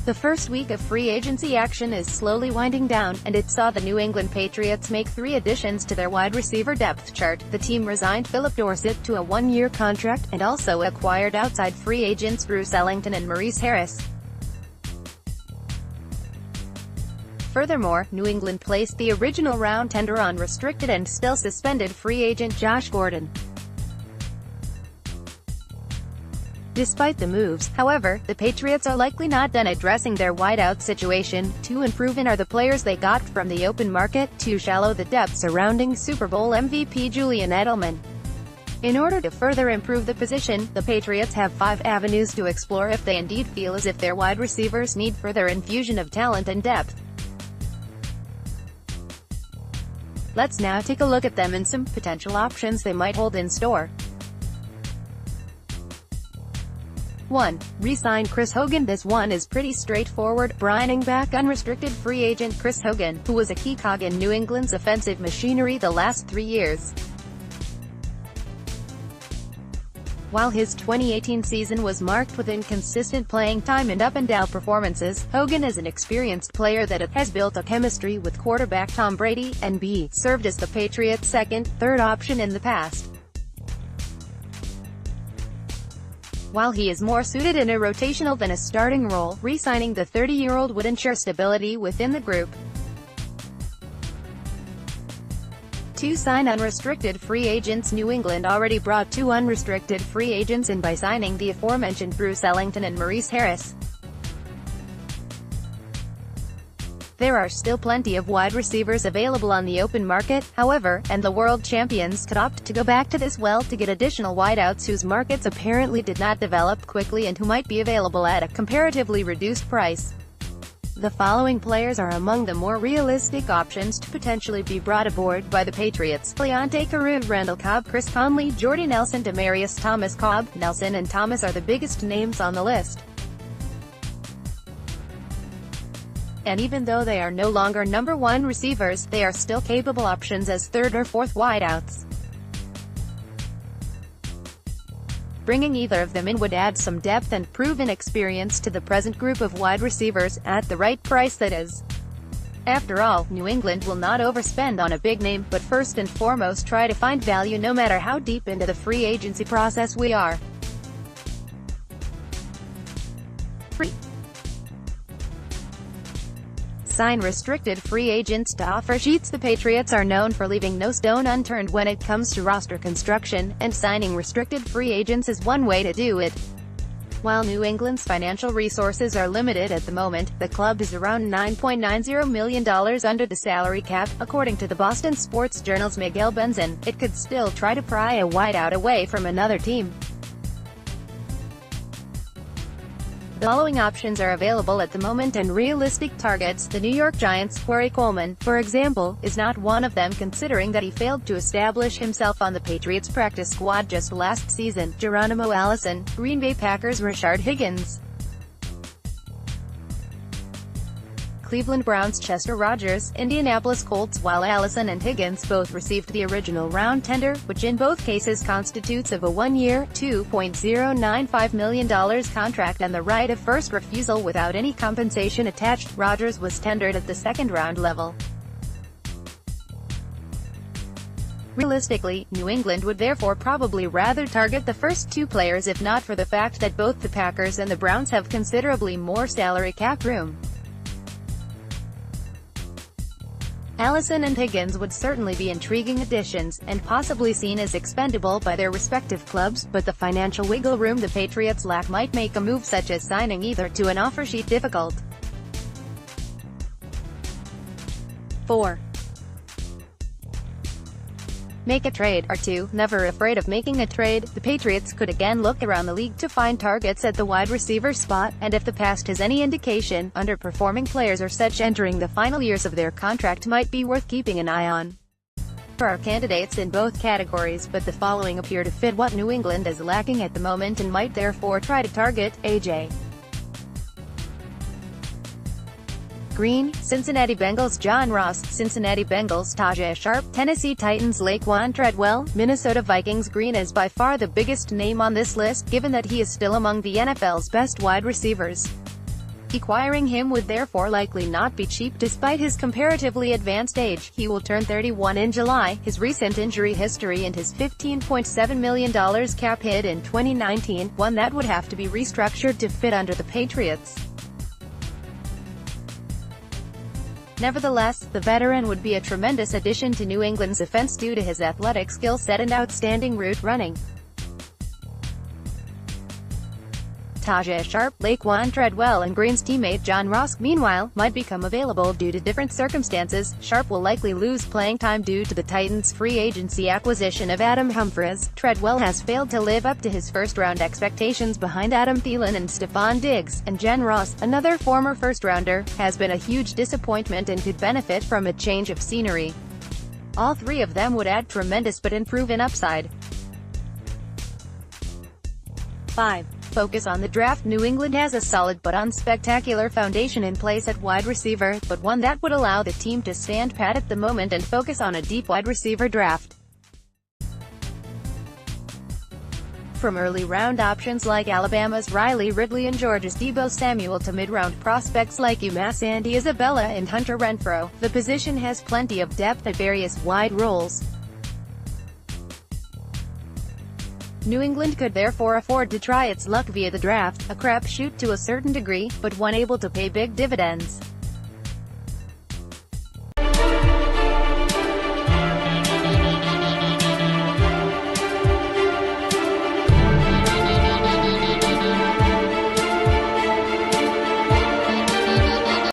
The first week of free agency action is slowly winding down, and it saw the New England Patriots make 3 additions to their wide receiver depth chart. The team resigned Phillip Dorsett to a 1-year contract, and also acquired outside free agents Bruce Ellington and Maurice Harris. Furthermore, New England placed the original round tender on restricted and still suspended free agent Josh Gordon. Despite the moves, however, the Patriots are likely not done addressing their wideout situation. 2 unproven are the players they got from the open market, too shallow the depth surrounding Super Bowl MVP Julian Edelman. In order to further improve the position, the Patriots have 5 avenues to explore if they indeed feel as if their wide receivers need further infusion of talent and depth. Let's now take a look at them and some potential options they might hold in store. 1. Re-sign Chris Hogan. This one is pretty straightforward. Bringing back unrestricted free agent Chris Hogan, who was a key cog in New England's offensive machinery the last 3 years. While his 2018 season was marked with inconsistent playing time and up-and-down performances, Hogan is an experienced player that has built a chemistry with quarterback Tom Brady, and served as the Patriots' second, third option in the past. While he is more suited in a rotational than a starting role, re-signing the 30-year-old would ensure stability within the group. 2. Sign unrestricted free agents. New England already brought 2 unrestricted free agents in by signing the aforementioned Bruce Ellington and Maurice Harris. There are still plenty of wide receivers available on the open market, however, and the world champions could opt to go back to this well to get additional wideouts whose markets apparently did not develop quickly and who might be available at a comparatively reduced price. The following players are among the more realistic options to potentially be brought aboard by the Patriots: Leonte Carroo, Randall Cobb, Chris Conley, Jordy Nelson, Demaryius Thomas. Cobb, Nelson and Thomas are the biggest names on the list. And even though they are no longer number 1 receivers, they are still capable options as 3rd or 4th wideouts. Bringing either of them in would add some depth and proven experience to the present group of wide receivers, at the right price that is. After all, New England will not overspend on a big name, but first and foremost try to find value no matter how deep into the free agency process we are. 3. Sign restricted free agents to offer sheets. The Patriots are known for leaving no stone unturned when it comes to roster construction, and signing restricted free agents is one way to do it. While New England's financial resources are limited at the moment, the club is around $9.90 million under the salary cap, according to the Boston Sports Journal's Miguel Benzin. It could still try to pry a wideout away from another team. The following options are available at the moment and realistic targets. The New York Giants. Corey Coleman, for example, is not one of them, considering that he failed to establish himself on the Patriots practice squad just last season. Geronimo Allison, Green Bay Packers. Rashard Higgins, Cleveland Browns. Chester Rogers, Indianapolis Colts. While Allison and Higgins both received the original round tender, which in both cases constitutes of a 1-year, $2.095 million contract and the right of first refusal without any compensation attached, Rogers was tendered at the 2nd round level. Realistically, New England would therefore probably rather target the first 2 players, if not for the fact that both the Packers and the Browns have considerably more salary cap room. Allison and Higgins would certainly be intriguing additions, and possibly seen as expendable by their respective clubs, but the financial wiggle room the Patriots lack might make a move such as signing either to an offer sheet difficult. 4. Make a trade. Or 2. Never afraid of making a trade. The Patriots could again look around the league to find targets at the wide receiver spot, and if the past has any indication, underperforming players or such entering the final years of their contract might be worth keeping an eye on. There are candidates in both categories, but the following appear to fit what New England is lacking at the moment and might therefore try to target. A.J. Green, Cincinnati Bengals. John Ross, Cincinnati Bengals. Tajay Sharp, Tennessee Titans. Laquan Treadwell, Minnesota Vikings. Green is by far the biggest name on this list, given that he is still among the NFL's best wide receivers. Acquiring him would therefore likely not be cheap despite his comparatively advanced age. He will turn 31 in July. His recent injury history and his $15.7 million cap hit in 2019, one that would have to be restructured to fit under the Patriots. Nevertheless, the veteran would be a tremendous addition to New England's offense due to his athletic skill set and outstanding route running. Tajay Sharp, Laquan Treadwell and Green's teammate John Ross, meanwhile, might become available due to different circumstances. Sharp will likely lose playing time due to the Titans' free agency acquisition of Adam Humphries. Treadwell has failed to live up to his first-round expectations behind Adam Thielen and Stephon Diggs, and John Ross, another former first-rounder, has been a huge disappointment and could benefit from a change of scenery. All three of them would add tremendous but unproven upside. 5. Focus on the draft. New England has a solid but unspectacular foundation in place at wide receiver, but one that would allow the team to stand pat at the moment and focus on a deep wide receiver draft. From early round options like Alabama's Riley Ridley and Georgia's Deebo Samuel to mid-round prospects like UMass Andy Isabella and Hunter Renfrow, the position has plenty of depth at various wide roles. New England could therefore afford to try its luck via the draft, a crapshoot to a certain degree, but one able to pay big dividends.